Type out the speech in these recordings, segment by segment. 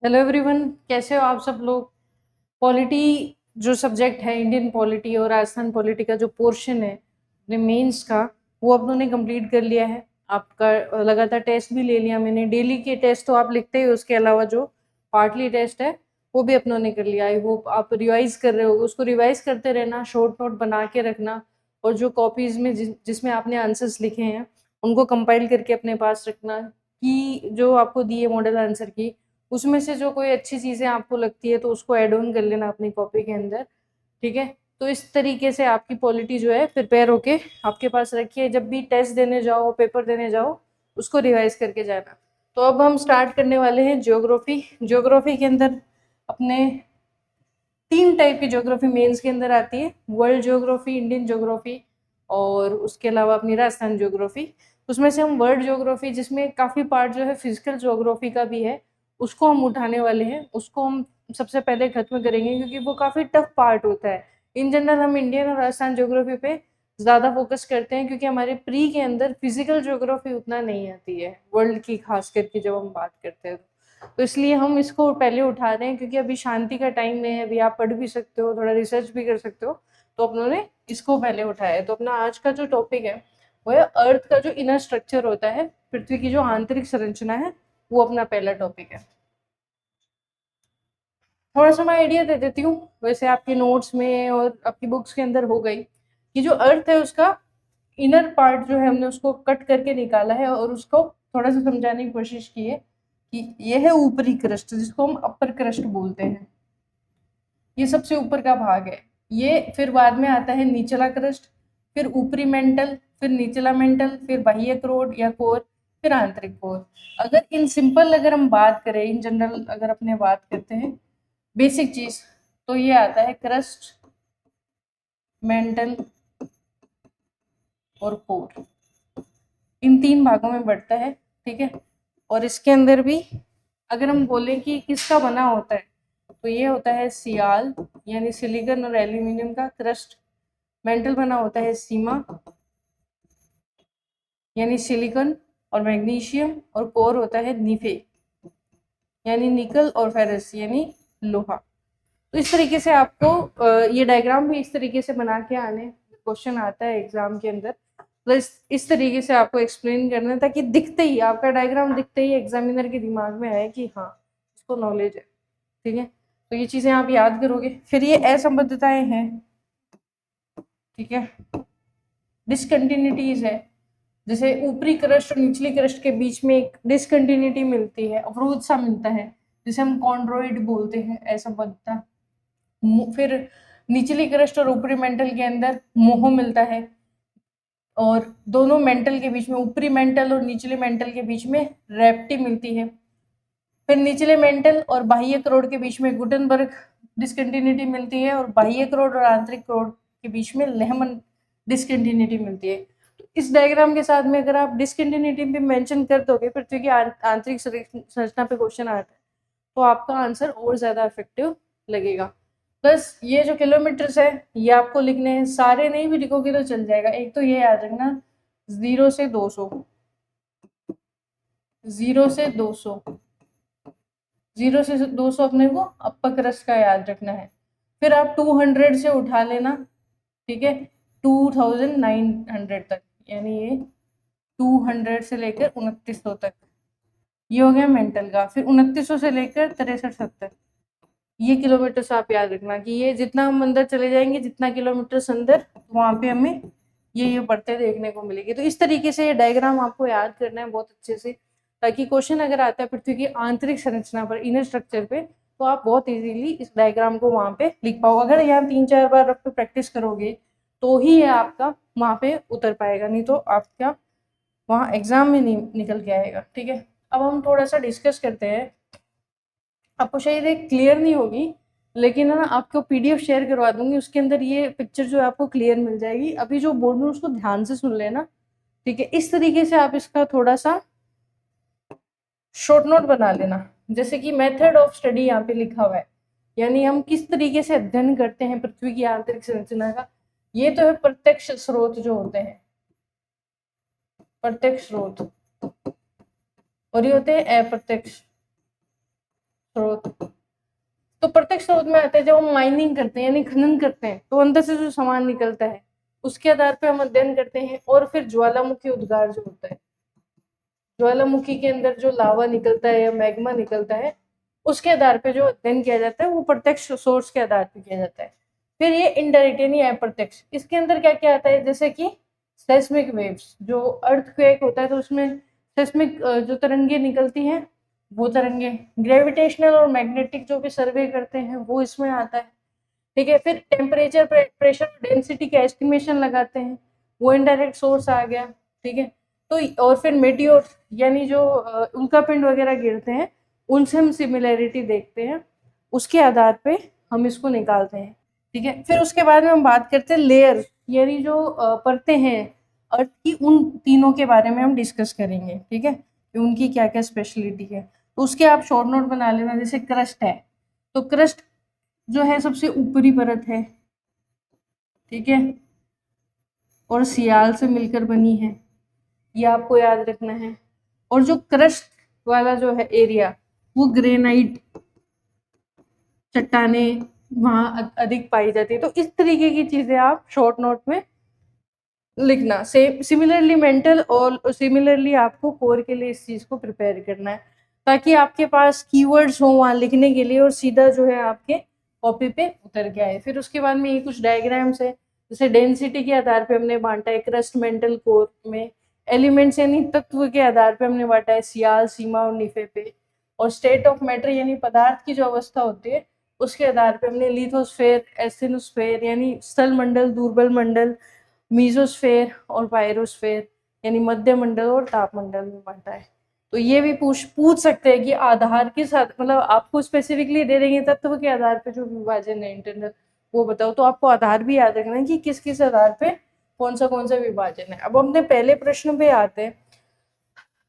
Hello everyone, कैसे हो आप सब लोग। पॉलिटी जो सब्जेक्ट है, इंडियन पॉलिटी और राजस्थान पॉलिटी का जो पोर्शन है अपने मेंस का, वो अपनों ने कंप्लीट कर लिया है। आपका लगातार टेस्ट भी ले लिया मैंने। डेली के टेस्ट तो आप लिखते ही, उसके अलावा जो पार्टली टेस्ट है वो भी अपनों ने कर लिया। आई होप आप रिवाइज कर रहे हो, उसको रिवाइज करते रहना, शॉर्ट नोट बना के रखना। और जो कॉपीज में जिसमें आपने आंसर्स लिखे हैं उनको कंपाइल करके अपने पास रखना, कि जो आपको दिए मॉडल आंसर की उसमें से जो कोई अच्छी चीजें आपको लगती है तो उसको ऐड ऑन कर लेना अपनी कॉपी के अंदर। ठीक है, तो इस तरीके से आपकी पॉलिटी जो है प्रिपेयर होके आपके पास रखिए। जब भी टेस्ट देने जाओ, पेपर देने जाओ, उसको रिवाइज करके जाना। तो अब हम स्टार्ट करने वाले हैं ज्योग्राफी। ज्योग्राफी के अंदर अपने 3 टाइप की ज्योग्राफी मेंस के अंदर आती है। वर्ल्ड ज्योग्राफी, इंडियन ज्योग्राफी और उसके अलावा अपनी राजस्थान ज्योग्राफी। उसमें से हम वर्ल्ड ज्योग्राफी, जिसमें काफ़ी पार्ट जो है फिजिकल ज्योग्राफी का भी है, उसको हम उठाने वाले हैं। उसको हम सबसे पहले खत्म करेंगे क्योंकि वो काफ़ी टफ पार्ट होता है। इन जनरल हम इंडियन और राजस्थान ज्योग्राफी पे ज़्यादा फोकस करते हैं क्योंकि हमारे प्री के अंदर फिजिकल ज्योग्राफी उतना नहीं आती है, वर्ल्ड की खास करके जब हम बात करते हैं। तो इसलिए हम इसको पहले उठा रहे हैं क्योंकि अभी शांति का टाइम है, अभी आप पढ़ भी सकते हो, थोड़ा रिसर्च भी कर सकते हो। तो अपनों ने इसको पहले उठाया है। तो अपना आज का जो टॉपिक है वो है अर्थ का जो इनर स्ट्रक्चर होता है, पृथ्वी की जो आंतरिक संरचना है, वो अपना पहला टॉपिक है। थोड़ा सा मैं आइडिया दे देती हूँ, वैसे आपके नोट्स में और आपकी बुक्स के अंदर हो गई कि जो अर्थ है उसका इनर पार्ट जो है हमने उसको कट करके निकाला है और उसको थोड़ा सा समझाने की कोशिश की है कि ये है ऊपरी क्रस्ट, जिसको हम अपर क्रस्ट बोलते हैं। ये सबसे ऊपर का भाग है। ये फिर बाद में आता है निचला क्रस्ट, फिर ऊपरी मेंटल, फिर निचला मेंटल, फिर बाह्य क्रोड या कोर, फिर आंतरिक कोर। अगर इन सिंपल अगर हम बात करें, इन जनरल अगर अपने बात करते हैं बेसिक चीज, तो ये आता है क्रस्ट, मेंटल और कोर। इन 3 भागों में बढ़ता है। ठीक है, और इसके अंदर भी अगर हम बोले कि किसका बना होता है, तो ये होता है सियाल यानी सिलिकॉन और एल्यूमिनियम का क्रस्ट। मेंटल बना होता है सीमा यानी सिलिकॉन और मैग्नीशियम, और कोर होता है निफे यानी निकल और फेरस यानी लोहा। तो इस तरीके से आपको ये डायग्राम भी इस तरीके से बना के आने, क्वेश्चन आता है एग्जाम के अंदर। तो इस तरीके से आपको एक्सप्लेन करना है ताकि दिखते ही, आपका डायग्राम दिखते ही एग्जामिनर के दिमाग में आए कि हाँ इसको नॉलेज है। ठीक है, तो ये चीजें आप याद करोगे। फिर ये असंबद्धताएं हैं। ठीक है, डिसकंटिन्यूटीज है, जैसे ऊपरी क्रस्ट और निचली क्रस्ट के बीच में एक डिसकंटिन्यूटी मिलती है, अवरोध सा मिलता है, जिसे हम कॉन्ड्रोइड बोलते हैं, असंबद्धता। फिर निचली क्रस्ट और ऊपरी मेंटल के अंदर मोह मिलता है, और दोनों मेंटल के बीच में, ऊपरी मेंटल और निचले मेंटल के बीच में रेप्टी मिलती है। फिर निचले मेंटल और बाह्य क्रोड के बीच में गुटनबर्ग डिसकंटिन्यूटी मिलती है, और बाह्य क्रोड और आंतरिक क्रोड के बीच में लेहमन डिसकंटिन्यूटी मिलती है। तो इस डायग्राम के साथ में अगर आप डिसकंटिन्यूटी भी मेंशन कर दोगे, पृथ्वी की आंतरिक संरचना पे क्वेश्चन आता है, तो आपका आंसर और ज्यादा इफेक्टिव लगेगा। बस ये जो किलोमीटर्स है ये आपको लिखने हैं, सारे नहीं भी लिखोगे तो चल जाएगा। एक तो ये याद रखना 0 से 200, 0 से 200, 0 से 200 अपने को अपर क्रस्ट का याद रखना है। फिर आप 200 से उठा लेना। ठीक है, 2900 तक, यानी ये 200 से लेकर 2900 तक, ये हो गया मेंटल का। फिर 2900 से लेकर 63 तक, ये किलोमीटर्स आप याद रखना कि ये जितना हम अंदर चले जाएंगे, जितना किलोमीटर अंदर, वहां पे हमें ये बढ़ते देखने को मिलेगी। तो इस तरीके से ये डायग्राम आपको याद करना है बहुत अच्छे से, ताकि क्वेश्चन अगर आता है पृथ्वी की आंतरिक संरचना पर, इनर स्ट्रक्चर पे, तो आप बहुत इजीली इस डायग्राम को वहां पे लिख पाओ। अगर यहाँ 3-4 बार आप प्रैक्टिस करोगे तो ही ये आपका वहां पे उतर पाएगा, नहीं तो आपका वहां एग्जाम में नहीं निकल के आएगा। ठीक है, अब हम थोड़ा सा डिस्कस करते हैं। आपको शायद एक क्लियर नहीं होगी, लेकिन ना आपको पीडीएफ शेयर करवा दूंगी, उसके अंदर ये पिक्चर जो है आपको क्लियर मिल जाएगी। अभी जो बोल रही हूँ उसको ध्यान से सुन लेना। ठीक है, इस तरीके से आप इसका थोड़ा सा शॉर्ट नोट बना लेना, जैसे कि मेथड ऑफ स्टडी यहाँ पे लिखा हुआ है, यानी हम किस तरीके से अध्ययन करते हैं पृथ्वी की आंतरिक संरचना का। ये तो है प्रत्यक्ष स्रोत जो होते हैं, प्रत्यक्ष स्रोत, और ये होते हैं अप्रत्यक्ष स्रोत। तो प्रत्यक्ष स्रोत में आता है जब हम माइनिंग करते हैं यानी खनन करते हैं तो अंदर से जो सामान निकलता है उसके आधार पे हम अध्ययन करते हैं। और फिर ज्वालामुखी उद्गार जो होता है, ज्वालामुखी के अंदर जो लावा निकलता है या मैग्मा निकलता है उसके आधार पे जो अध्ययन किया जाता है वो प्रत्यक्ष सोर्स के आधार पे किया जाता है। फिर ये इनडायरेक्ट यानी अप्रत्यक्ष, इसके अंदर क्या क्या आता है, जैसे कि सेस्मिक वेव्स, जो अर्थक्वेक होता है तो उसमें सेस्मिक जो तरंगे निकलती हैं वो तरंगे, ग्रेविटेशनल और मैग्नेटिक जो भी सर्वे करते हैं वो इसमें आता है। ठीक है, फिर टेम्परेचर, प्रेशर, डेंसिटी का एस्टिमेशन लगाते हैं, वो इनडायरेक्ट सोर्स आ गया। ठीक है, तो और फिर मेटियोर यानी जो उल्कापिंड वगैरह गिरते हैं उनसे हम सिमिलैरिटी देखते हैं, उसके आधार पे हम इसको निकालते हैं। ठीक है, फिर उसके बाद में हम बात करते हैं लेयर यानी जो परतें हैं अर्थ की, उन तीनों के बारे में हम डिस्कस करेंगे। ठीक है, कि उनकी क्या क्या स्पेशलिटी है, तो उसके आप शॉर्ट नोट बना लेना। जैसे क्रस्ट है तो क्रस्ट जो है सबसे ऊपरी परत है, ठीक है, और सियाल से मिलकर बनी है, ये आपको याद रखना है। और जो क्रस्ट वाला जो है एरिया वो ग्रेनाइट चट्टाने वहां अधिक पाई जाती है। तो इस तरीके की चीजें आप शॉर्ट नोट में लिखना। सेम सिमिलरली मेंटल और सिमिलरली आपको कोर के लिए इस चीज को प्रिपेयर करना है ताकि आपके पास कीवर्ड्स हो वहां लिखने के लिए और सीधा जो है आपके कॉपी पे उतर के आए। फिर उसके बाद में ये कुछ डायग्राम्स है, जैसे डेंसिटी के आधार पे हमने बांटा है क्रस्ट, मेंटल, कोर में। एलिमेंट्स यानी तत्व के आधार पे हमने बांटा है सियाल, सीमा और निफे पे। और स्टेट ऑफ मैटर यानी पदार्थ की जो अवस्था होती है उसके आधार पे हमने लिथोस्फेयर, एस्थिनोस्फेयर यानी स्थल मंडल, दुर्बल मंडल, मीजोस्फेयर और पायरोस्फेयर यानी मध्य मंडल और ताप मंडल में बांटा है। तो ये भी पूछ सकते हैं कि आधार के साथ, मतलब आपको स्पेसिफिकली दे देंगे तत्व के आधार पे जो विभाजन है इंटरनल वो बताओ, तो आपको आधार भी याद रखना है कि किस किस आधार पे कौन सा विभाजन है। अब अपने पहले प्रश्न पे आते हैं।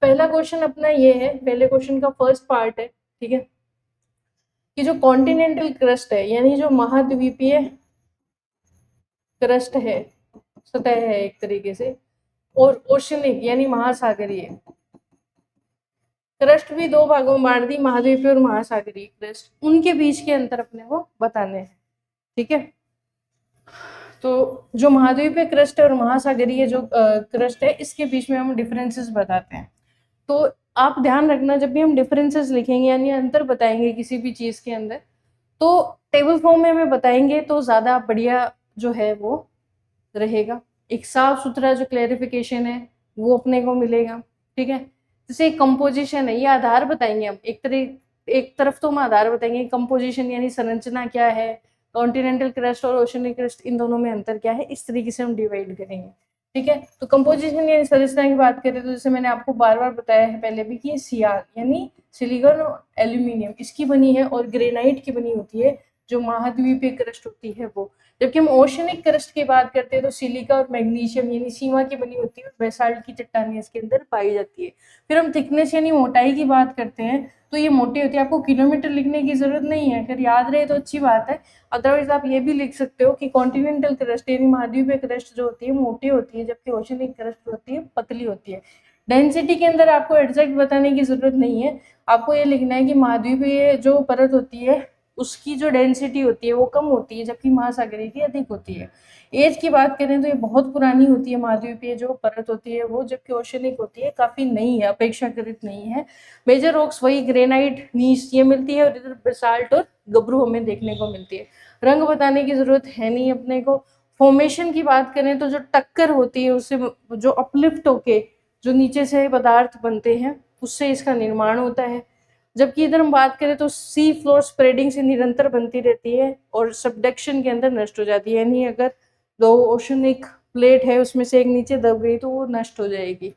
पहला क्वेश्चन अपना ये है, पहले क्वेश्चन का फर्स्ट पार्ट है, ठीक है, कि जो कॉन्टिनेंटल क्रस्ट है यानी जो महाद्वीपीय क्रस्ट है, सतह है एक तरीके से, और ओशनिक यानी महासागरीय क्रस्ट भी दो भागों में बांट दी, महाद्वीपीय और महासागरीय क्रस्ट, उनके बीच के अंतर अपने को बताने हैं। ठीक है, तो जो महाद्वीपीय क्रस्ट और महासागरीय जो क्रस्ट है इसके बीच में हम डिफरेंसेस बताते हैं। तो आप ध्यान रखना जब भी हम डिफरेंसेस लिखेंगे यानी अंतर बताएंगे किसी भी चीज के अंदर, तो टेबल फॉर्म में हमें बताएंगे तो ज्यादा बढ़िया जो है वो रहेगा। एक साफ सुथरा जो क्लैरिफिकेशन है वो अपने को मिलेगा। ठीक है, जैसे कंपोजिशन है, ये आधार बताएंगे हम, एक तरफ तो हम आधार बताएंगे, कंपोजिशन यानी संरचना क्या है, कॉन्टिनेंटल क्रस्ट और ओशनिक क्रस्ट इन दोनों में अंतर क्या है, इस तरीके से हम डिवाइड करेंगे। ठीक है, तो कंपोजिशन यानी संरचना की बात करें तो जैसे मैंने आपको बार बार बताया है पहले भी कि सियार यानी सिलिकॉन और एल्यूमिनियम इसकी बनी है और ग्रेनाइट की बनी होती है जो महाद्वीपीय क्रस्ट होती है वो। जबकि हम ओशनिक क्रस्ट की बात करते हैं तो सिलिका और मैग्नीशियम यानी सीमा की बनी होती है और बेसाल्ट की चट्टानें इसके अंदर पाई जाती है। फिर हम थिकनेस यानी मोटाई की बात करते हैं तो ये मोटी होती है, आपको किलोमीटर लिखने की जरूरत नहीं है, अगर याद रहे तो अच्छी बात है, अदरवाइज आप ये भी लिख सकते हो कि कॉन्टिनेंटल क्रस्ट यानी महाद्वीपीय क्रस्ट जो होती है मोटी होती है जबकि ओशनिक क्रस्ट होती है पतली होती है। डेंसिटी के अंदर आपको एग्जैक्ट बताने की जरूरत नहीं है, आपको ये लिखना है कि महाद्वीपीय जो परत होती है उसकी जो डेंसिटी होती है वो कम होती है जबकि महासागरीय की अधिक होती है। एज की बात करें तो ये बहुत पुरानी होती है महाद्वीपीय जो परत होती है वो, जबकि ओशनिक होती है काफी नई है, अपेक्षाकृत नहीं है। मेजर रॉक्स वही ग्रेनाइट, नीस ये मिलती है और इधर बेसाल्ट और गबरू हमें देखने को मिलती है। रंग बताने की जरूरत है नहीं अपने को। फॉर्मेशन की बात करें तो जो टक्कर होती है उससे जो अपलिफ्ट होके जो नीचे से पदार्थ बनते हैं उससे इसका निर्माण होता है। जबकि इधर हम बात करें तो सी फ्लोर स्प्रेडिंग से निरंतर बनती रहती है और सबडक्शन के अंदर नष्ट हो जाती है, यानी अगर दो ओशनिक प्लेट है उसमें से एक नीचे दब गई तो वो नष्ट हो जाएगी।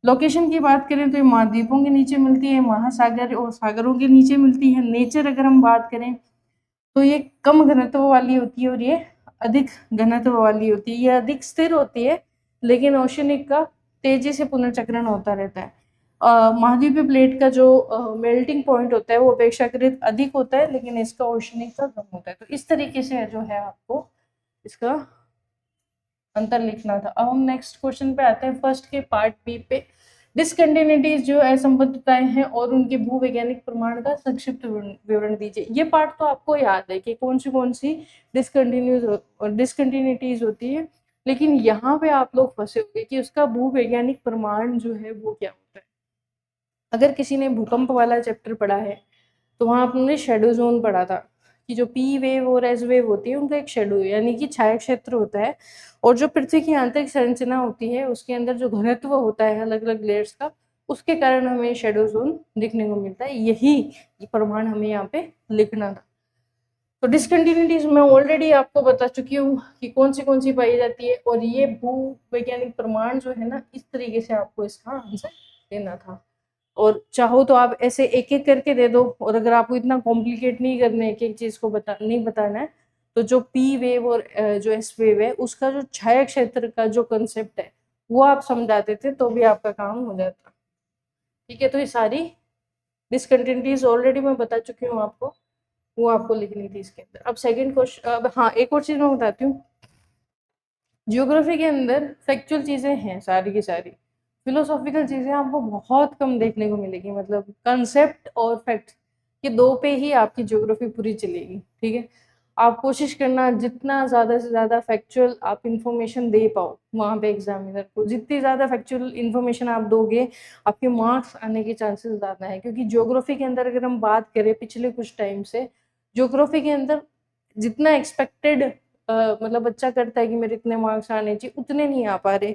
लोकेशन की बात करें तो ये महाद्वीपों के नीचे मिलती है, महासागर और सागरों के नीचे मिलती है। नेचर अगर हम बात करें तो ये कम घनत्व वाली होती है और ये अधिक घनत्व वाली होती है, ये अधिक स्थिर होती है लेकिन ओशनिक का तेजी से पुनर्चक्रण होता रहता है। महाद्वीपीय प्लेट का जो मेल्टिंग पॉइंट होता है वो अपेक्षाकृत अधिक होता है लेकिन इसका ओशनिक का कम होता है। तो इस तरीके से जो है आपको इसका अंतर लिखना था। अब हम नेक्स्ट क्वेश्चन पे आते हैं, फर्स्ट के पार्ट बी पे। डिसकंटिन्यूटीज जो असंबद्धताएं हैं और उनके भूवैज्ञानिक प्रमाण का संक्षिप्त विवरण दीजिए। ये पार्ट तो आपको याद है कि कौन सी डिसकंटिन्यूटीज होती है, लेकिन यहाँ पे आप लोग फंसे होंगे कि उसका भूवैज्ञानिक प्रमाण जो है वो क्या होता है। अगर किसी ने भूकंप वाला चैप्टर पढ़ा है तो वहाँ आपने शेडो जोन पढ़ा था कि जो पी वेव और एस वेव होती है उनका एक शेडो यानी कि छाया क्षेत्र होता है, और जो पृथ्वी की आंतरिक संरचना होती है उसके अंदर जो घनत्व होता है अलग अलग लेयर्स का, उसके कारण हमें शेडो जोन दिखने को मिलता है। यही प्रमाण हमें यहाँ पे लिखना था। तो डिसकंटिन्यूटीज मैं ऑलरेडी आपको बता चुकी हूँ कि कौन सी पाई जाती है, और ये भू वैज्ञानिक प्रमाण जो है ना, इस तरीके से आपको इसका आंसर देना था। और चाहो तो आप ऐसे एक एक करके दे दो, और अगर आपको इतना कॉम्प्लिकेट नहीं करना है, एक एक चीज को नहीं बताना है, तो जो पी वेव और जो एस वेव है उसका जो छाया क्षेत्र का जो कंसेप्ट है वो आप समझाते थे तो भी आपका काम हो जाता। ठीक है, तो ये सारी डिसकंटिन्यूटीज ऑलरेडी मैं बता चुकी हूँ आपको, वो आपको लिखनी थी इसके अंदर। अब सेकंड क्वेश्चन, अब हाँ एक और चीज मैं बताती हूँ। जियोग्राफी के अंदर फैक्चुअल चीजें हैं सारी की सारी, फिलोसॉफिकल चीजें आपको बहुत कम देखने को मिलेगी। मतलब कंसेप्ट और फैक्ट, ये दो पे ही आपकी ज्योग्राफी पूरी चलेगी। ठीक है, आप कोशिश करना जितना ज़्यादा से ज़्यादा फैक्चुअल आप इंफॉर्मेशन दे पाओ वहाँ पे एग्जामिनर को, जितनी ज़्यादा फैक्चुअल इंफॉर्मेशन आप दोगे आपके मार्क्स आने के चांसेस ज़्यादा है। क्योंकि ज्योग्राफी के अंदर अगर हम बात करें पिछले कुछ टाइम से, ज्योग्राफी के अंदर जितना एक्सपेक्टेड मतलब बच्चा करता है कि मेरे इतने मार्क्स आने चाहिए, उतने नहीं आ पा रहे।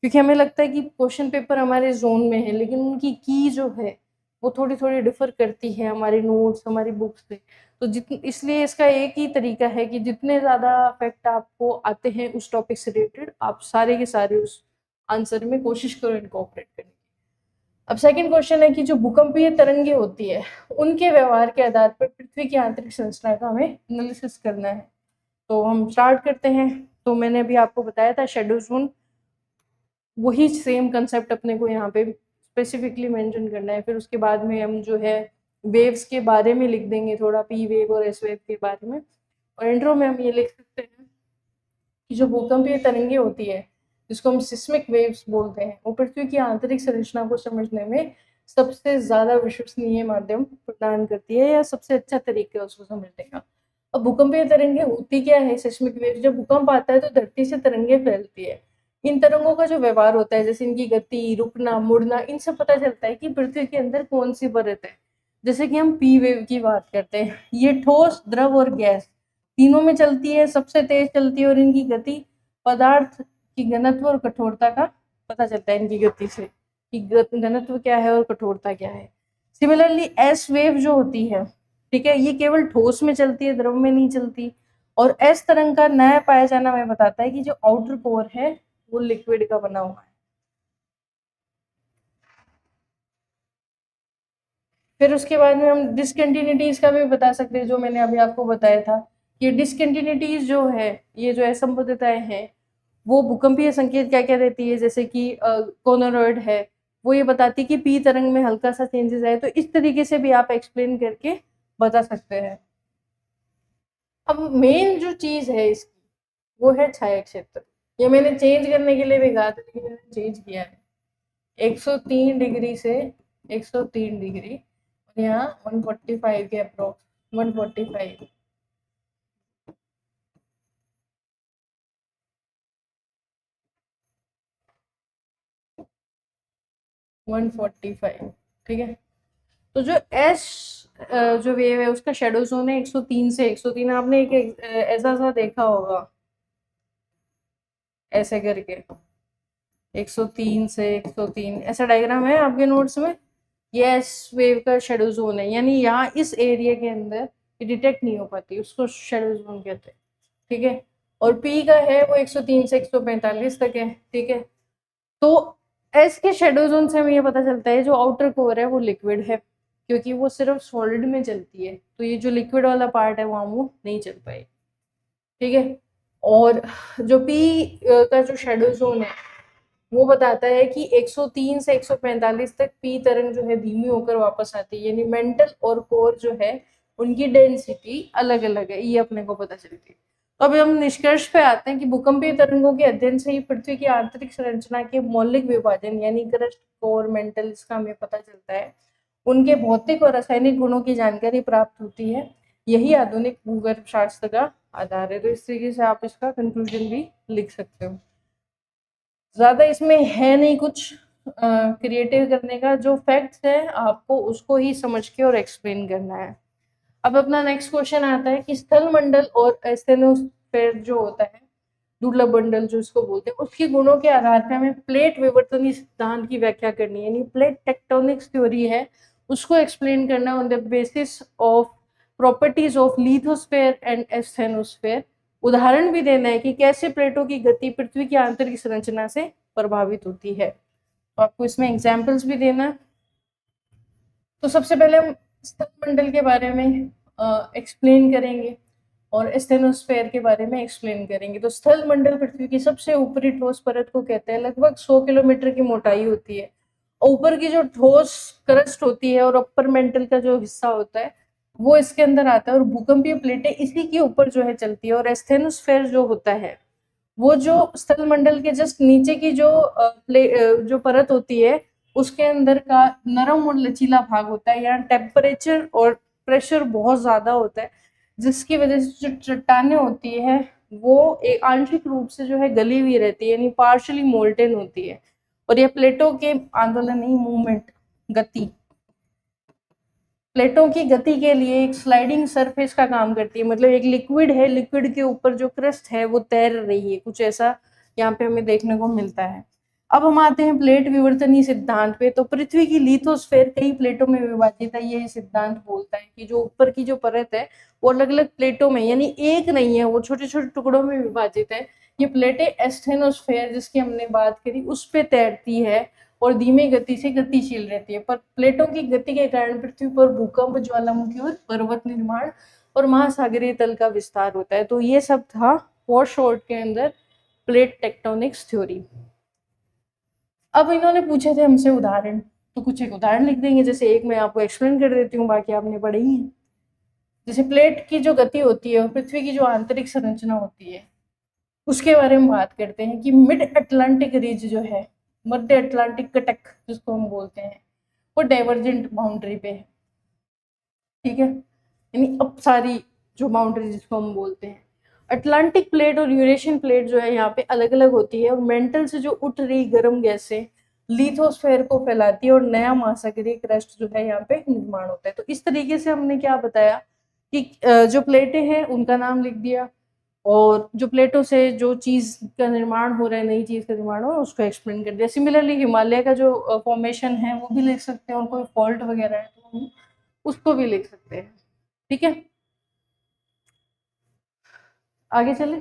क्योंकि हमें लगता है कि क्वेश्चन पेपर हमारे जोन में है, लेकिन उनकी की जो है वो थोड़ी थोड़ी डिफर करती है हमारे नोट्स हमारी बुक्स से। तो इसलिए इसका एक ही तरीका है कि जितने ज़्यादा फैक्ट आपको आते हैं उस टॉपिक से रिलेटेड, आप सारे के सारे उस आंसर में कोशिश करो इनकॉर्पोरेट करने की। अब सेकंड क्वेश्चन है कि जो भूकंपीय तरंगे होती है उनके व्यवहार के आधार पर पृथ्वी की आंतरिक संरचना का हमें एनालिसिस करना है। तो हम स्टार्ट करते हैं। तो मैंने अभी आपको बताया था शेडो जोन, वही सेम कंसेप्ट अपने को यहाँ पे स्पेसिफिकली मेंशन करना है। फिर उसके बाद में हम जो है वेव्स के बारे में लिख देंगे थोड़ा, पी वेव और एस वेव के बारे में। और इंट्रो में हम ये लिख सकते हैं कि जो भूकंपीय तरंगे होती है जिसको हम सिस्मिक वेव्स बोलते हैं, वो पृथ्वी की आंतरिक संरचना को समझने में सबसे ज्यादा विश्वसनीय माध्यम प्रदान करती है, या सबसे अच्छा तरीका है उसको समझने का। अब भूकंपीय तरंगे होती क्या है, सिस्मिक वेव, जब भूकंप आता है तो धरती से तरंगे फैलती है। इन तरंगों का जो व्यवहार होता है, जैसे इनकी गति, रुकना, मुड़ना, इनसे पता चलता है कि पृथ्वी के अंदर कौन सी परत है। जैसे कि हम पी वेव की बात करते हैं, ये ठोस, द्रव और गैस तीनों में चलती है, सबसे तेज चलती है, और इनकी गति पदार्थ की घनत्व और कठोरता का पता चलता है इनकी गति से कि घनत्व क्या है और कठोरता क्या है। सिमिलरली एस वेव जो होती है, ठीक है, ये केवल ठोस में चलती है, द्रव में नहीं चलती। और एस तरंग का नया पाया जाना हमें बताता है कि जो आउटर कोर है वो लिक्विड का बना हुआ है। फिर उसके बाद में हम डिसकंटिन्यूटीज का भी बता सकते हैं, जो मैंने अभी आपको बताया था। ये डिसकंटिन्यूटीज जो है, ये जो असंबद्धताएं हैं, वो भूकंपीय संकेत क्या क्या देती है। जैसे कि कोनोरॉइड है, वो ये बताती है कि पी तरंग में हल्का सा चेंजेस आए। तो इस तरीके से भी आप एक्सप्लेन करके बता सकते हैं। अब मेन जो चीज है इसकी, वो है छाया क्षेत्र। ये मैंने चेंज करने के लिए भी कहा था, लेकिन मैंने चेंज किया है। 103 डिग्री से 103 डिग्री, और यहाँ 145 के अप्रोक्स, 145। 145, ठीक है। तो जो एस जो वेव है उसका शेडो जोन है 103 से 103। आपने एक ऐसा सा देखा होगा ऐसे करके, 103 से 103 ऐसा डायग्राम है आपके नोट्स में। ये एस वेव का शेडो जोन है, यानी यहाँ इस एरिया के अंदर ये डिटेक्ट नहीं हो पाती, उसको शेडो जोन कहते हैं। ठीक है, और पी का है वो 103 से 145 तक है। ठीक है, तो एस के शेडो जोन से हमें ये पता चलता है जो आउटर कोर है वो लिक्विड है, क्योंकि वो सिर्फ सॉलिड में चलती है। तो ये जो लिक्विड वाला पार्ट है वहां वो नहीं चल पाएगी। ठीक है, और जो पी का जो शेडो जोन है वो बताता है कि 103 से 145 तक पी तरंग जो है धीमी होकर वापस आती है, यानी मेंटल और कोर जो है उनकी डेंसिटी अलग अलग है, ये अपने को पता चलती है। तो अब हम निष्कर्ष पे आते हैं कि भूकंपीय तरंगों के अध्ययन से ही पृथ्वी की आंतरिक संरचना के मौलिक विभाजन यानी क्रस्ट, कोर, मेंटल, इसका हमें पता चलता है। उनके भौतिक और रासायनिक गुणों की जानकारी प्राप्त होती है। यही आधुनिक भूगर्भ शास्त्र का आधार है। तो इस तरीके से आप इसका कंक्लूजन भी लिख सकते हो। ज्यादा इसमें है नहीं कुछ क्रिएटिव करने का, जो फैक्ट्स है आपको उसको ही समझ के और एक्सप्लेन करना है। अब अपना नेक्स्ट क्वेश्चन आता है कि स्थल मंडल और एस्थेनोस्फेयर जो होता है, दुर्लभ मंडल जो इसको बोलते हैं, उसके गुणों के आधार पर हमें प्लेट विवर्तनीय सिद्धांत की व्याख्या करनी है, यानी प्लेट टेक्टोनिक्स थ्योरी है उसको एक्सप्लेन करना on the basis of properties of lithosphere and asthenosphere. उदाहरण भी देना है कि कैसे प्लेटों की गति पृथ्वी की आंतरिक संरचना से प्रभावित होती है। तो आपको इसमें एग्जाम्पल्स भी देना है। तो सबसे पहले हम स्थल मंडल के बारे में एक्सप्लेन करेंगे और एस्थेनोस्फेयर के बारे में एक्सप्लेन करेंगे। तो स्थल मंडल पृथ्वी की सबसे ऊपरी ठोस परत को कहते हैं। लगभग 100 किलोमीटर की मोटाई होती है। ऊपर की जो ठोस क्रस्ट होती है और अपर मेंटल का जो हिस्सा होता है वो इसके अंदर आता है और भूकंपीय प्लेटें इसी के ऊपर जो है चलती है। और एस्थेनोस्फेयर जो होता है वो जो स्थल मंडल के जस्ट नीचे की जो परत होती है उसके अंदर का नरम और लचीला भाग होता है। यहाँ टेम्परेचर और प्रेशर बहुत ज्यादा होता है, जिसकी वजह से जो चट्टानें होती है वो एक आंशिक रूप से जो है गली हुई रहती है, यानी पार्शली मोल्टेन होती है। और ये प्लेटों के आंदोलन ही मूवमेंट, गति, प्लेटों की गति के लिए एक स्लाइडिंग सरफेस का काम करती है। मतलब एक लिक्विड है, लिक्विड के ऊपर जो क्रस्ट है वो तैर रही है, कुछ ऐसा यहाँ पे हमें देखने को मिलता है। अब हम आते हैं प्लेट विवर्तनीय सिद्धांत पे। तो पृथ्वी की लिथोस्फेयर कई प्लेटों में विभाजित है। ये सिद्धांत बोलता है कि जो ऊपर की जो परत है वो अलग अलग प्लेटों में, यानी एक नहीं है, वो छोटे छोटे टुकड़ों में विभाजित है। ये प्लेटें एस्थेनोस्फेयर जिसकी हमने बात करी उस पे तैरती है और धीमी गति से गतिशील रहती है। पर प्लेटों की गति के कारण पृथ्वी पर भूकंप, ज्वालामुखी और पर्वत निर्माण और महासागरीय तल का विस्तार होता है। तो ये सब था फॉर शॉर्ट के अंदर प्लेट टेक्टोनिक्स थ्योरी। अब इन्होंने पूछे थे हमसे उदाहरण, तो कुछ एक उदाहरण लिख देंगे। जैसे एक मैं आपको एक्सप्लेन कर देती हूँ, बाकी आपने पढ़े ही है। जैसे प्लेट की जो गति होती है और पृथ्वी की जो आंतरिक संरचना होती है उसके बारे में बात करते हैं कि मिड अटलांटिक रीज जो है, मध्य अटलांटिक कटक जिसको हम बोलते हैं, वो डाइवर्जेंट बाउंड्री पे है। ठीक है, यानी अपसारी जो बाउंड्री जिसको हम बोलते हैं। अटलांटिक प्लेट और यूरेशियन प्लेट जो है यहाँ पे अलग अलग होती है और मेंटल से जो उठ रही गर्म गैसें लिथोस्फेयर को फैलाती है और नया महासागरीय क्रस्ट जो है यहाँ पे निर्माण होता है। तो इस तरीके से हमने क्या बताया कि जो प्लेटें हैं उनका नाम लिख दिया और जो प्लेटों से जो चीज का निर्माण हो रहा है, नई चीज का निर्माण हो, उसको एक्सप्लेन कर दिया। सिमिलरली हिमालय का जो फॉर्मेशन है वो भी लिख सकते हैं और कोई फॉल्ट वगैरह है तो हम उसको भी लिख सकते हैं। ठीक है, आगे चले।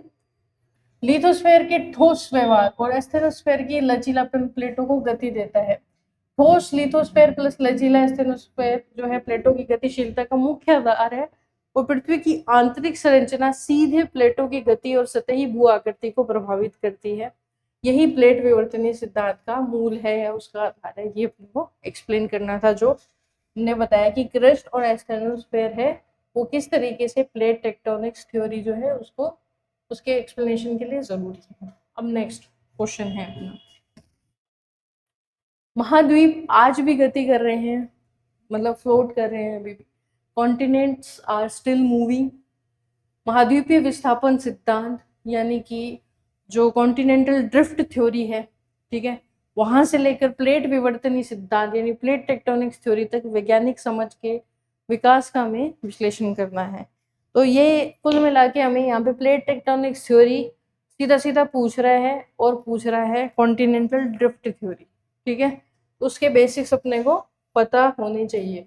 लिथोस्फेयर के ठोस व्यवहार और एस्थेनोस्फेयर की लचीलापन प्लेटों को गति देता है। ठोस लिथोस्फेयर प्लस लचीला एस्थेनोस्फेयर जो है प्लेटों की गतिशीलता का मुख्य आधार है और पृथ्वी की आंतरिक संरचना सीधे प्लेटों की गति और सतही भू आकृति को प्रभावित करती है। यही प्लेट विवर्तनीय सिद्धांत का मूल है या उसका आधार है। ये अपने को एक्सप्लेन करना था। जो हमने बताया कि क्रस्ट और एस्थेनोस्फेयर है वो किस तरीके से प्लेट टेक्टोनिक्स थ्योरी जो है उसको, उसके एक्सप्लेनेशन के लिए जरूरी है। अब नेक्स्ट क्वेश्चन है अपना, महाद्वीप आज भी गति कर रहे हैं, मतलब फ्लोट कर रहे हैं अभी भी। Continents are still moving. महाद्वीपीय विस्थापन सिद्धांत यानी कि जो कॉन्टिनेंटल ड्रिफ्ट थ्योरी है, ठीक है, वहां से लेकर प्लेट विवर्तनीय सिद्धांत यानी प्लेट टेक्टोनिक्स थ्योरी तक वैज्ञानिक समझ के विकास का हमें विश्लेषण करना है। तो ये कुल मिला के हमें यहाँ पे प्लेट टेक्टोनिक्स थ्योरी सीधा सीधा पूछ रहा है और पूछ रहा है कॉन्टिनेंटल ड्रिफ्ट थ्योरी। ठीक है, तो उसके बेसिक्स अपने को पता होने चाहिए।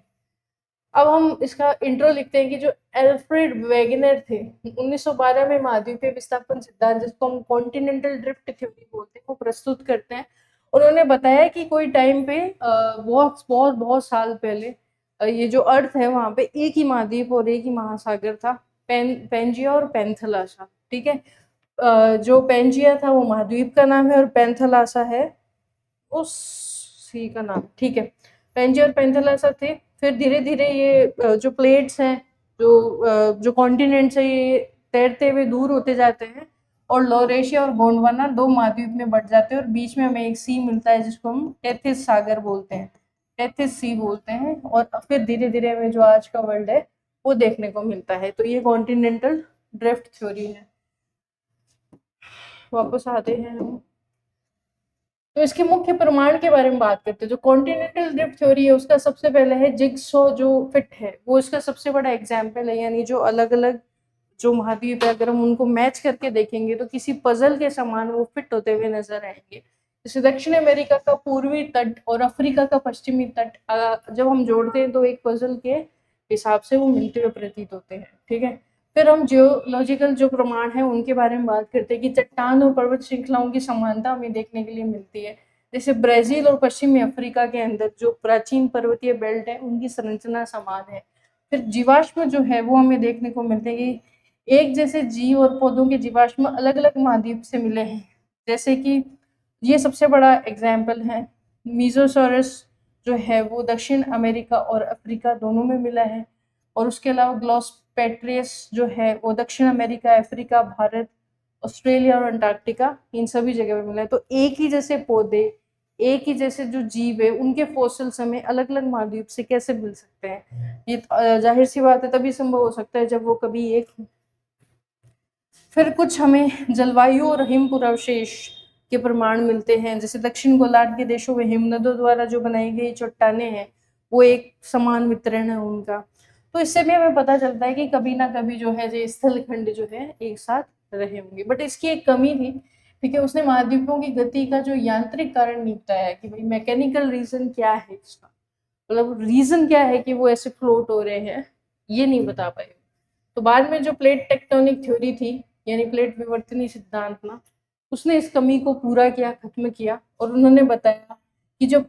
अब हम इसका इंट्रो लिखते हैं कि जो एल्फ्रेड वेगनर थे 1912 में महाद्वीपीय विस्थापन सिद्धांत जिसको हम कॉन्टिनेंटल ड्रिफ्ट थ्योरी बोलते हैं वो प्रस्तुत करते हैं। उन्होंने बताया कि कोई टाइम पे बहुत बहुत बहुत साल पहले ये जो अर्थ है वहां पे एक ही महाद्वीप और एक ही महासागर था, पेंजिया और पैंथलासा। ठीक है, जो पेंजिया था वो महाद्वीप का नाम है और पैंथलासा है उस सी का नाम। ठीक है, पेंजिया और पैंथलासा थे। फिर धीरे धीरे ये जो प्लेट्स हैं, जो कॉन्टिनेंट्स है, ये तैरते हुए दूर होते जाते हैं और लॉरेशिया और गोंडवाना 2 महाद्वीप में बट जाते हैं और बीच में हमें एक सी मिलता है जिसको हम टेथिस सागर बोलते हैं, टेथिस सी बोलते हैं, और फिर धीरे धीरे हमें जो आज का वर्ल्ड है वो देखने को मिलता है। तो ये कॉन्टिनेंटल ड्रिफ्ट थ्योरी है। वापस आते हैं हम, तो इसके मुख्य प्रमाण के बारे में बात करते हैं। जो कॉन्टिनेंटल ड्रिफ्ट थ्योरी है उसका सबसे पहले है जिगसॉ जो फिट है, वो इसका सबसे बड़ा एग्जाम्पल है। यानी जो अलग अलग जो महाद्वीप है अगर हम उनको मैच करके देखेंगे तो किसी पजल के समान वो फिट होते हुए नजर आएंगे। जैसे दक्षिण अमेरिका का पूर्वी तट और अफ्रीका का पश्चिमी तट जब हम जोड़ते हैं तो एक पजल के हिसाब से वो मिलते हुए प्रतीत होते हैं। ठीक है, फिर हम जियोलॉजिकल जो प्रमाण है उनके बारे में बात करते हैं कि चट्टान और पर्वत श्रृंखलाओं की समानता हमें देखने के लिए मिलती है। जैसे ब्राजील और पश्चिमी अफ्रीका के अंदर जो प्राचीन पर्वतीय बेल्ट है उनकी संरचना समान है। फिर जीवाश्म जो है वो हमें देखने को मिलते हैं कि एक जैसे जीव और पौधों के जीवाश्म अलग अलग महाद्वीप से मिले हैं। जैसे कि ये सबसे बड़ा एग्जाम्पल है, मीजोसॉरस जो है वो दक्षिण अमेरिका और अफ्रीका दोनों में मिला है। और उसके अलावा ग्लॉसपेट्रियस जो है वो दक्षिण अमेरिका, अफ्रीका, भारत, ऑस्ट्रेलिया और अंटार्कटिका इन सभी जगह पे मिला है। तो एक ही जैसे पौधे, एक ही जैसे जो जीव है उनके फॉसिल्स हमें अलग अलग महाद्वीप से कैसे मिल सकते हैं? ये जाहिर सी बात है तभी संभव हो सकता है जब वो कभी एक। फिर कुछ हमें जलवायु और हिमपुरावशेष के प्रमाण मिलते हैं। जैसे दक्षिण गोलार्ध के देशों में हिमनदों द्वारा जो बनाई गई चट्टानें हैं वो एक समान वितरण है उनका। तो इससे भी हमें पता चलता है कि कभी ना कभी जो है जो स्थलखंड जो है एक साथ रहे होंगे। बट इसकी एक कमी थी, ठीक है, उसने महाद्वीपों की गति का जो यांत्रिक कारण नहीं बताया कि भाई मैकेनिकल रीजन क्या है इसका, मतलब रीजन क्या है कि वो ऐसे फ्लोट हो रहे हैं, ये नहीं बता पाए। तो बाद में जो प्लेट टेक्टोनिक थ्योरी थी यानी प्लेट विवर्तनीय सिद्धांत ना, उसने इस कमी को पूरा किया, खत्म किया। और उन्होंने बताया कि जो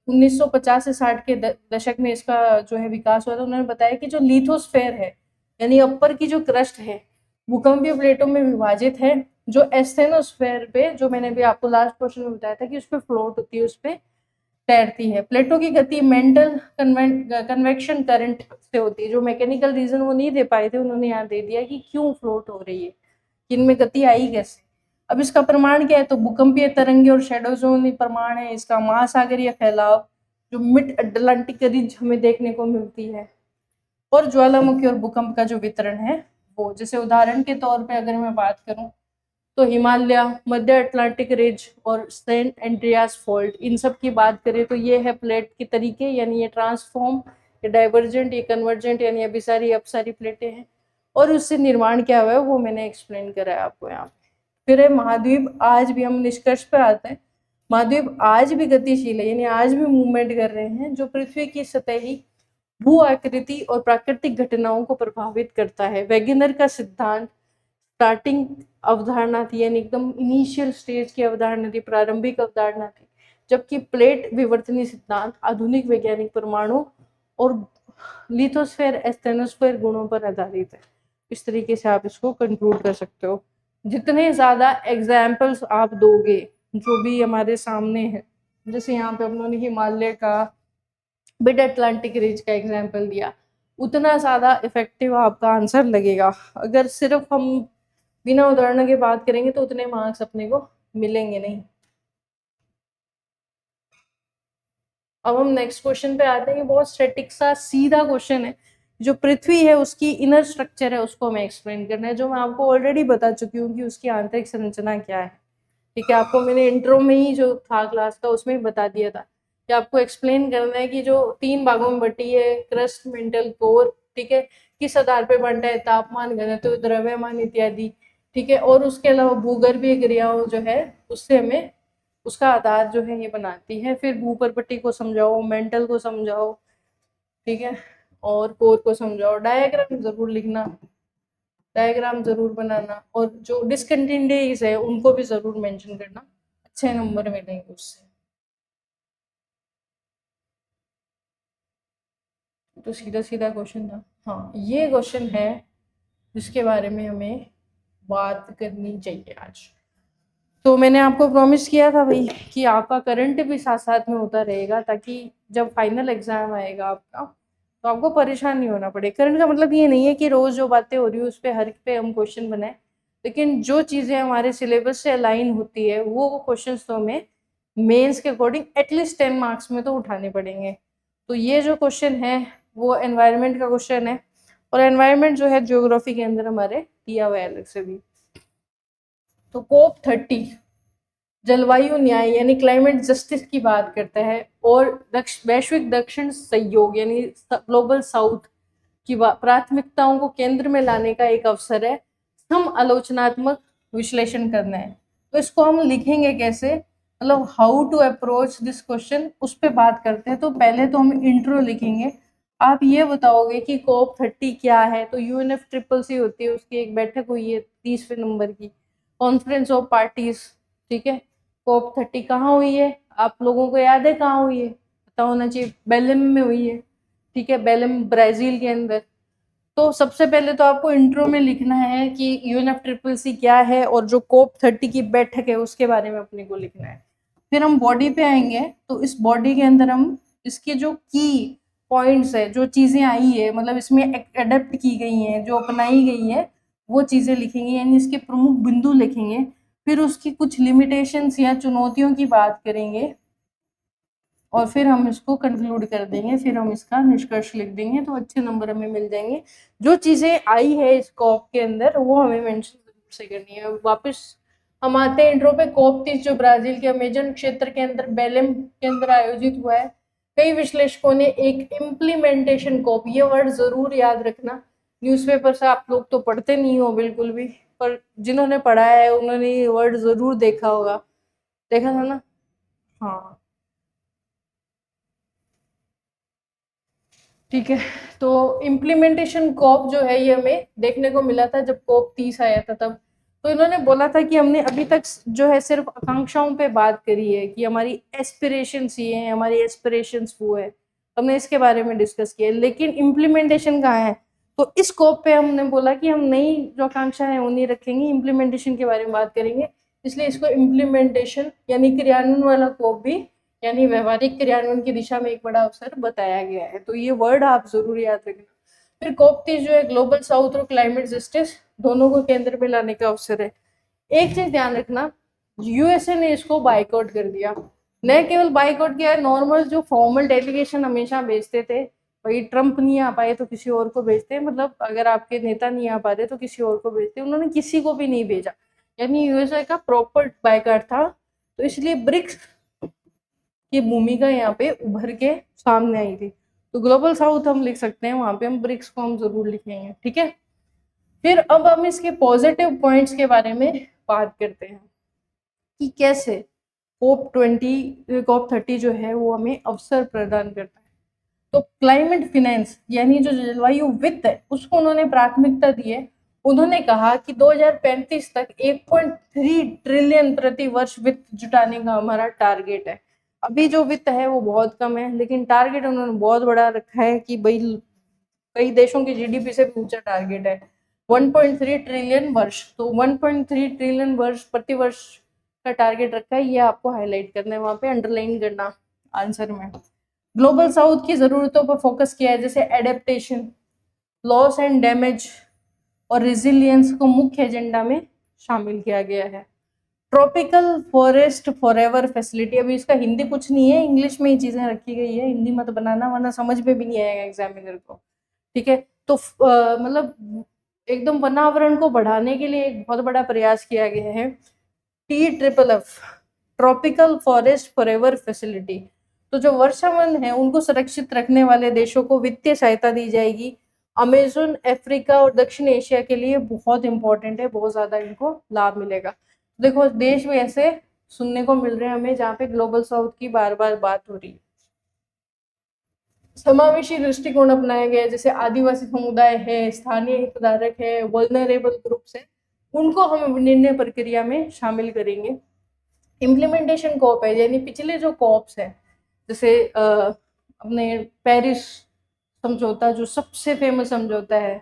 1950 से 60 के दशक में इसका जो है विकास हुआ था, उन्होंने बताया कि जो लिथोस्फेयर है यानी अपर की जो क्रस्ट है भूकंपीय प्लेटों में विभाजित है, जो एस्थेनोस्फेयर पे जो मैंने भी आपको लास्ट क्वेश्चन में बताया था कि उस पर फ्लोट होती है, उस पर तैरती है। प्लेटों की गति मेंटल कन्वेक्शन करंट से होती है। जो मैकेनिकल रीजन वो नहीं दे पाए थे उन्होंने यहाँ दे दिया कि क्यों फ्लोट हो रही है, कि इनमें गति आई कैसे। अब इसका प्रमाण क्या है? तो भूकंपीय तरंगे और शेडो जोन प्रमाण है। इसका महासागरीय फैलाव जो मिड अटलांटिक रिज हमें देखने को मिलती है, और ज्वालामुखी और भूकंप का जो वितरण है वो। जैसे उदाहरण के तौर पे अगर मैं बात करूं तो हिमालय, मध्य अटलांटिक रिज और सेंट एंड्रियास फॉल्ट, इन सब की बात करें तो ये है प्लेट के तरीके, यानी ये ट्रांसफॉर्म, ये डाइवर्जेंट, ये कन्वर्जेंट, यानी अभिसारी अपसारी प्लेटें हैं। और उससे निर्माण क्या हुआ है वो मैंने एक्सप्लेन करा है आपको यहाँ पे। फिर है महाद्वीप। आज भी हम निष्कर्ष पर आते हैं, महाद्वीप आज भी गतिशील है, यानी आज भी मूवमेंट कर रहे हैं, जो पृथ्वी की सतही भू आकृति और प्राकृतिक घटनाओं को प्रभावित करता है। वेगनर का सिद्धांत स्टार्टिंग अवधारणा थी, यानी एकदम इनिशियल स्टेज की अवधारणा थी, प्रारंभिक अवधारणा थी। जबकि प्लेट विवर्तनीय सिद्धांत आधुनिक वैज्ञानिक परमाणु और लिथोस्फेयर एस्थेनोस्फेयर गुणों पर आधारित है। इस तरीके से आप इसको कंक्लूड कर सकते हो। जितने ज्यादा एग्जाम्पल्स आप दोगे जो भी हमारे सामने है, जैसे यहाँ पे हम लोगों ने हिमालय का, मिड अटलांटिक रिज का एग्जाम्पल दिया, उतना ज्यादा इफेक्टिव आपका आंसर लगेगा। अगर सिर्फ हम बिना उदाहरणों के बात करेंगे तो उतने मार्क्स अपने को मिलेंगे नहीं। अब हम नेक्स्ट क्वेश्चन पे आते हैं। बहुत स्टैटिक सा सीधा क्वेश्चन है। जो पृथ्वी है उसकी इनर स्ट्रक्चर है उसको हमें एक्सप्लेन करना है, जो मैं आपको ऑलरेडी बता चुकी हूँ कि उसकी आंतरिक संरचना क्या है। ठीक है, आपको मैंने इंट्रो में ही जो था क्लास का उसमें बता दिया था कि आपको एक्सप्लेन करना है कि जो 3 भागों में बटी है, क्रस्ट, मेंटल, कोर, ठीक है, किस आधार पे बनता है, तापमान, घनत्व, द्रव्यमान इत्यादि। ठीक है, और उसके अलावा भूगर्भीय क्रियाओं जो है उससे हमें उसका आधार जो है ये बनाती है। फिर भूपर्पट्टी को समझाओ, मेंटल को समझाओ, ठीक है, और कोर को समझाओ। डायग्राम जरूर लिखना, डायग्राम जरूर बनाना, और जो डिसकंटिन्यूटीज है उनको भी जरूर मेंशन करना, अच्छे नंबर मिलेंगे उससे। तो सीधा सीधा क्वेश्चन था। हाँ, ये क्वेश्चन है जिसके बारे में हमें बात करनी चाहिए आज। तो मैंने आपको प्रॉमिस किया था भाई कि आपका करंट भी साथ साथ में होता रहेगा, ताकि जब फाइनल एग्जाम आएगा आपका तो आपको परेशान नहीं होना पड़े। करंट का मतलब ये नहीं है कि रोज जो बातें हो रही है उस पे हर पे हम क्वेश्चन बनाए, लेकिन जो चीजें हमारे सिलेबस से अलाइन होती है वो क्वेश्चंस तो हमें मेंस के अकॉर्डिंग एटलीस्ट 10 मार्क्स में तो उठाने पड़ेंगे। तो ये जो क्वेश्चन है वो एनवायरनमेंट का क्वेश्चन है, और एनवायरनमेंट जो है ज्योग्राफी के अंदर हमारे दिया हुआ है अलग से भी। तो COP30 जलवायु न्याय यानी क्लाइमेट जस्टिस की बात करता है, और वैश्विक दक्षिण सहयोग यानी ग्लोबल साउथ की प्राथमिकताओं को केंद्र में लाने का एक अवसर है। हम आलोचनात्मक विश्लेषण करना है, तो इसको हम लिखेंगे कैसे, मतलब how to approach this question, उस पर बात करते हैं। तो पहले तो हम इंट्रो लिखेंगे। आप ये बताओगे कि COP30 क्या है, तो UNFCCC होती है, उसकी एक बैठक हुई है 30वें नंबर की, कॉन्फ्रेंस ऑफ पार्टीज, ठीक है। COP30 कहाँ हुई है, आप लोगों को याद है कहाँ हुई है, पता होना चाहिए, बेलम में हुई है, ठीक है, बेलम ब्राजील के अंदर। तो सबसे पहले तो आपको इंट्रो में लिखना है कि UNFCCC क्या है, और जो COP30 की बैठक है उसके बारे में अपने को लिखना है। फिर हम बॉडी पे आएंगे, तो इस बॉडी के अंदर हम इसके जो की पॉइंट्स है, जो चीजें आई है, मतलब इसमें अडेप्ट की गई हैं, जो अपनाई गई है, वो चीजें लिखेंगे, यानी इसके प्रमुख बिंदु लिखेंगे। फिर उसकी कुछ लिमिटेशंस या चुनौतियों की बात करेंगे, और फिर हम इसको कंक्लूड कर देंगे, फिर हम इसका निष्कर्ष लिख देंगे, तो अच्छे नंबर हमें मिल जाएंगे। जो चीजें आई है इस कॉप के अंदर वो हमें मेंशन जरूर से करनी है। वापस हम आते हैं इंट्रो पे। COP30 जो ब्राजील के अमेजन क्षेत्र के अंदर बेलेम के अंदर आयोजित हुआ है। कई विश्लेषकों ने एक इम्प्लीमेंटेशन कॉप, ये वर्ड जरूर याद रखना, न्यूज़पेपर से आप लोग तो पढ़ते नहीं हो बिल्कुल भी, पर जिन्होंने पढ़ा है उन्होंने ये वर्ड जरूर देखा होगा, देखा था ना। हाँ ठीक है। तो इम्प्लीमेंटेशन कॉप जो है ये हमें देखने को मिला था जब COP30 आया था तब। तो इन्होंने बोला था कि हमने अभी तक जो है सिर्फ आकांक्षाओं पे बात करी है, कि हमारी एस्पिरेशंस ये हैं, हमारी एस्पिरेशंस वो है, हमने इसके बारे में डिस्कस किया, लेकिन इम्प्लीमेंटेशन कहाँ है। तो इस कॉप पे हमने बोला कि हम नई जो आकांक्षा है वो नहीं रखेंगे, इम्प्लीमेंटेशन के बारे में बात करेंगे, इसलिए इसको इम्प्लीमेंटेशन यानी क्रियान्वयन वाला कॉप भी, यानी व्यवहारिक क्रियान्वयन की दिशा में एक बड़ा अवसर बताया गया है। तो ये वर्ड आप जरूर याद रखना। फिर COP30 जो है ग्लोबल साउथ और क्लाइमेट जस्टिस दोनों को केंद्र में लाने का अवसर है। एक चीज ध्यान रखना, USA ने इसको बाइकआउट कर दिया। न केवल बाइकआउट किया, नॉर्मल जो फॉर्मल डेलीगेशन हमेशा भेजते थे, भाई ट्रम्प नहीं आ पाए तो किसी और को भेजते हैं, मतलब अगर आपके नेता नहीं आ पाते तो किसी और को भेजते, उन्होंने किसी को भी नहीं भेजा, यानी USA का प्रॉपर बाइकआउट था। तो इसलिए ब्रिक्स की भूमिका यहाँ पे उभर के सामने आई थी। तो ग्लोबल साउथ हम लिख सकते हैं, वहां पे हम ब्रिक्स को हम जरूर लिखेंगे, ठीक है। फिर अब हम इसके पॉजिटिव पॉइंट्स के बारे में बात करते हैं कि कैसे COP30 जो है वो हमें अवसर प्रदान करता है। तो क्लाइमेट फिनेंस यानी जो जलवायु वित्त है उसको उन्होंने प्राथमिकता दी है। उन्होंने कहा कि 2035 तक 1.3 ट्रिलियन प्रति वर्ष वित्त जुटाने का हमारा टारगेट है। अभी जो वित्त है वो बहुत कम है, लेकिन टारगेट उन्होंने बहुत बड़ा रखा है कि भाई कई देशों की GDP से भी ऊंचा टारगेट है 1.3 ट्रिलियन वर्ष। तो 1.3 ट्रिलियन वर्ष प्रति वर्ष का टारगेट रखा है, ये आपको हाईलाइट करना है, वहां पे अंडरलाइन करना आंसर में। ग्लोबल साउथ की जरूरतों पर फोकस किया है, जैसे एडेप्टेशन, लॉस एंड डैमेज और रेजिलियंस को मुख्य एजेंडा में शामिल किया गया है। ट्रॉपिकल फॉरेस्ट फॉरएवर फैसिलिटी, अभी इसका हिंदी कुछ नहीं है, इंग्लिश में ही चीजें रखी गई है, हिंदी मत बनाना वरना समझ में भी नहीं आएगा एग्जामिनर को, ठीक है। तो मतलब एकदम वनावरण को बढ़ाने के लिए एक बहुत बड़ा प्रयास किया गया है, TFFF, tropical forest forever facility. तो जो वर्षा वन है उनको सुरक्षित रखने वाले देशों को वित्तीय सहायता दी जाएगी। अमेजन अफ्रीका और दक्षिण एशिया के लिए बहुत इंपॉर्टेंट है, बहुत ज्यादा इनको लाभ मिलेगा। देखो देश में ऐसे सुनने को मिल रहे हैं हमें जहाँ पे ग्लोबल साउथ की बार बार बात हो रही है। समावेशी दृष्टिकोण अपनाया गया है, जैसे आदिवासी समुदाय है, स्थानीय हितधारक है, वल्नरेबल ग्रुप्स है, उनको हम निर्णय प्रक्रिया में शामिल करेंगे। इम्प्लीमेंटेशन कॉप है, यानी पिछले जो कॉप्स है, जैसे अपने पेरिस समझौता जो सबसे फेमस समझौता है,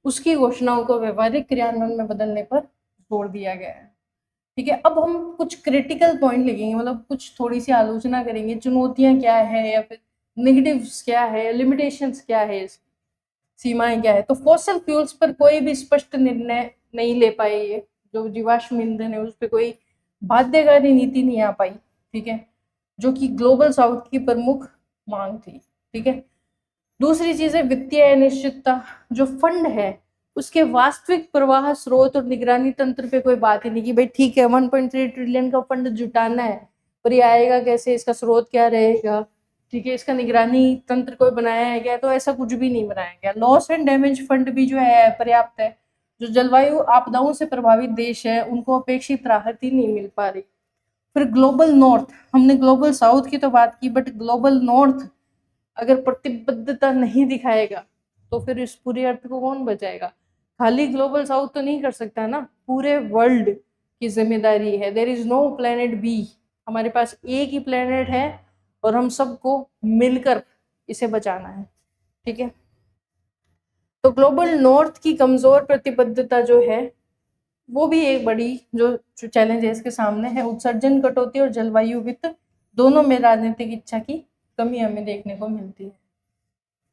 उसकी घोषणाओं को व्यवहारिक क्रियान्वयन में बदलने पर जोर दिया गया है, ठीक है। अब हम कुछ क्रिटिकल पॉइंट लिखेंगे, मतलब कुछ थोड़ी सी आलोचना करेंगे, चुनौतियां क्या है या फिर नेगेटिव्स क्या है, लिमिटेशंस क्या है, इसकी सीमाएं क्या है। तो फॉसिल फ्यूल्स पर कोई भी स्पष्ट निर्णय नहीं ले पाए, ये जो जीवाश्म ईंधन है उस पर कोई बाध्यकारी नीति नहीं आ पाई, ठीक है, जो कि ग्लोबल साउथ की प्रमुख मांग थी, ठीक है। दूसरी चीज है वित्तीय अनिश्चितता, जो फंड है उसके वास्तविक प्रवाह स्रोत और निगरानी तंत्र पे कोई बात ही नहीं कि भाई ठीक है 1.3 ट्रिलियन का फंड जुटाना है, पर ये आएगा कैसे, इसका स्रोत क्या रहेगा, ठीक है, इसका निगरानी तंत्र कोई बनाया है क्या, तो ऐसा कुछ भी नहीं बनाया गया। लॉस एंड डैमेज फंड भी जो है पर्याप्त है, जो जलवायु आपदाओं से प्रभावित देश है उनको अपेक्षित राहत ही नहीं मिल पा रही। फिर ग्लोबल नॉर्थ, हमने ग्लोबल साउथ की तो बात की, बट ग्लोबल नॉर्थ अगर प्रतिबद्धता नहीं दिखाएगा तो फिर इस पूरी अर्थ को कौन बचाएगा। खाली ग्लोबल साउथ तो नहीं कर सकता ना, पूरे वर्ल्ड की जिम्मेदारी है। There is no planet B, हमारे पास एक ही प्लेनेट है और हम सबको मिलकर इसे बचाना है, ठीक है। तो ग्लोबल नॉर्थ की कमजोर प्रतिबद्धता जो है वो भी एक बड़ी जो चैलेंज है इसके सामने है। उत्सर्जन कटौती और जलवायु वित्त दोनों में राजनीतिक इच्छा की कमी हमें देखने को मिलती है,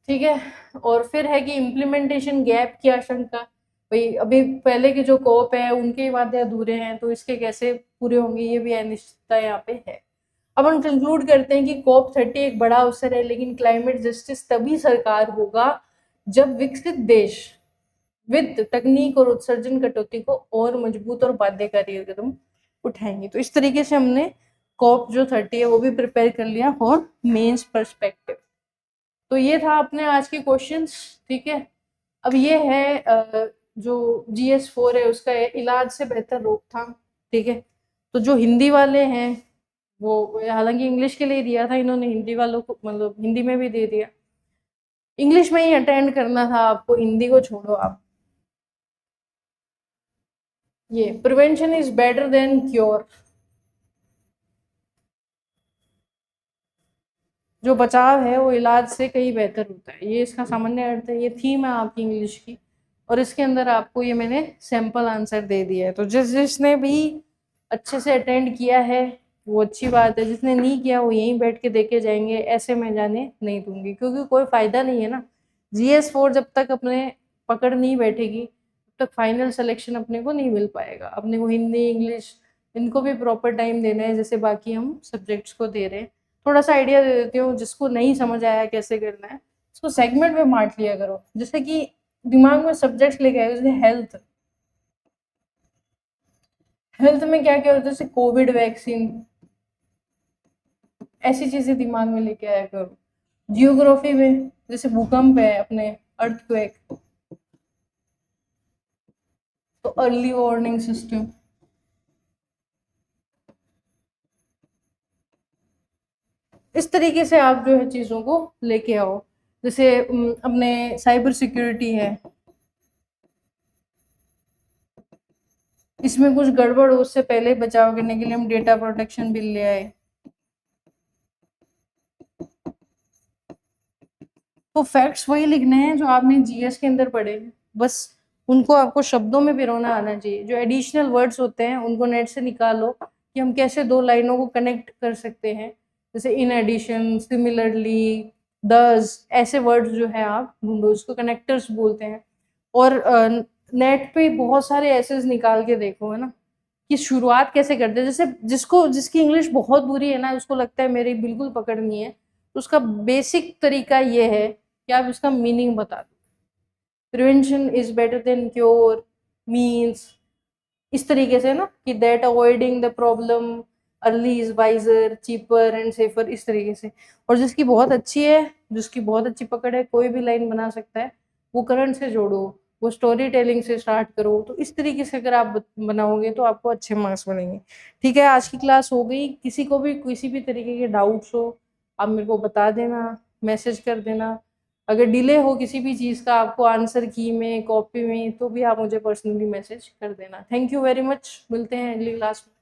ठीक है। और फिर है कि इम्प्लीमेंटेशन गैप की आशंका, भाई अभी पहले के जो कोप है उनके वादे अधूरे हैं, तो इसके कैसे पूरे होंगे, ये भी अनिश्चितता यहाँ पे है। अब हम कंक्लूड करते हैं कि COP30 एक बड़ा अवसर है, लेकिन क्लाइमेट जस्टिस तभी सरकार होगा जब विकसित देश वित्त, तकनीक और उत्सर्जन कटौती को और मजबूत और बाध्यकारी कदम उठाएंगे। तो इस तरीके से हमने COP जो 30 है वो भी प्रिपेयर कर लिया फॉर मेंस पर्सपेक्टिव। तो ये था अपने आज के क्वेश्चंस, ठीक है। अब ये है जो GS4 है उसका है इलाज से बेहतर रोकथाम, ठीक है। तो जो हिंदी वाले हैं वो, हालांकि इंग्लिश के लिए दिया था इन्होंने, हिंदी वालों को मतलब हिंदी में भी दे दिया, इंग्लिश में ही अटेंड करना था आपको, हिंदी को छोड़ो आप। ये prevention is better than cure, जो बचाव है वो इलाज से कहीं बेहतर होता है, ये इसका सामान्य अर्थ है। ये थीम है आपकी इंग्लिश की, और इसके अंदर आपको ये मैंने सैंपल आंसर दे दिया है। तो जिसने भी अच्छे से अटेंड किया है वो अच्छी बात है, जिसने नहीं किया वो यहीं बैठ के देखे जाएंगे, ऐसे मैं जाने नहीं दूंगी, क्योंकि कोई फायदा नहीं है ना। GS4 जब तक अपने पकड़ नहीं बैठेगी तब तक फाइनल सिलेक्शन अपने को नहीं मिल पाएगा। अपने को हिंदी, इंग्लिश इनको भी प्रॉपर टाइम देना है, जैसे बाकी हम सब्जेक्ट्स को दे रहे हैं। थोड़ा सा आइडिया दे देती हूँ, जिसको नहीं समझ आया कैसे करना है उसको सेगमेंट में बांट लिया करो। जैसे कि दिमाग में सब्जेक्ट्स लेके आए, जैसे हेल्थ, हेल्थ में क्या क्या होता है, जैसे कोविड वैक्सीन, ऐसी चीजें दिमाग में लेके आया करो। जियोग्राफी में जैसे भूकंप है अपने, अर्थक्वेक, तो अर्ली वार्निंग सिस्टम, इस तरीके से आप जो है चीजों को लेके आओ। जैसे अपने साइबर सिक्योरिटी है, इसमें कुछ गड़बड़ हो उससे पहले बचाव करने के लिए हम डेटा प्रोटेक्शन बिल ले आए। तो फैक्ट्स वही लिखने हैं जो आपने GS के अंदर पढ़े, बस उनको आपको शब्दों में पिरोना आना चाहिए। जो एडिशनल वर्ड्स होते हैं उनको नेट से निकालो कि हम कैसे दो लाइनों को कनेक्ट कर सकते हैं, जैसे इन एडिशन, सिमिलरली, दस, ऐसे वर्ड्स जो है आप ढूंढो, इसको कनेक्टर्स बोलते हैं। और नेट पे बहुत सारे ऐसे निकाल के देखो, है ना, कि शुरुआत कैसे करते हैं। जैसे जिसकी इंग्लिश बहुत बुरी है ना, उसको लगता है मेरी बिल्कुल पकड़ नहीं है, तो उसका बेसिक तरीका ये है कि आप इसका मीनिंग बता दो। Prevention is better than cure means इस तरीके से ना, कि that avoiding the problem early is wiser, cheaper and safer, इस तरीके से। और जिसकी बहुत अच्छी है, जिसकी बहुत अच्छी पकड़ है, कोई भी लाइन बना सकता है, वो करंट से जोड़ो, वो स्टोरी टेलिंग से स्टार्ट करो। तो इस तरीके से अगर आप बनाओगे तो आपको अच्छे मार्क्स मिलेंगे, ठीक है। आज की क्लास हो गई, किसी को भी किसी भी तरीके के डाउट्स हो आप मेरे को बता देना, मैसेज कर देना। अगर डिले हो किसी भी चीज़ का आपको आंसर की में, कॉपी में, तो भी आप मुझे पर्सनली मैसेज कर देना। थैंक यू वेरी मच, मिलते हैं अगली क्लास में।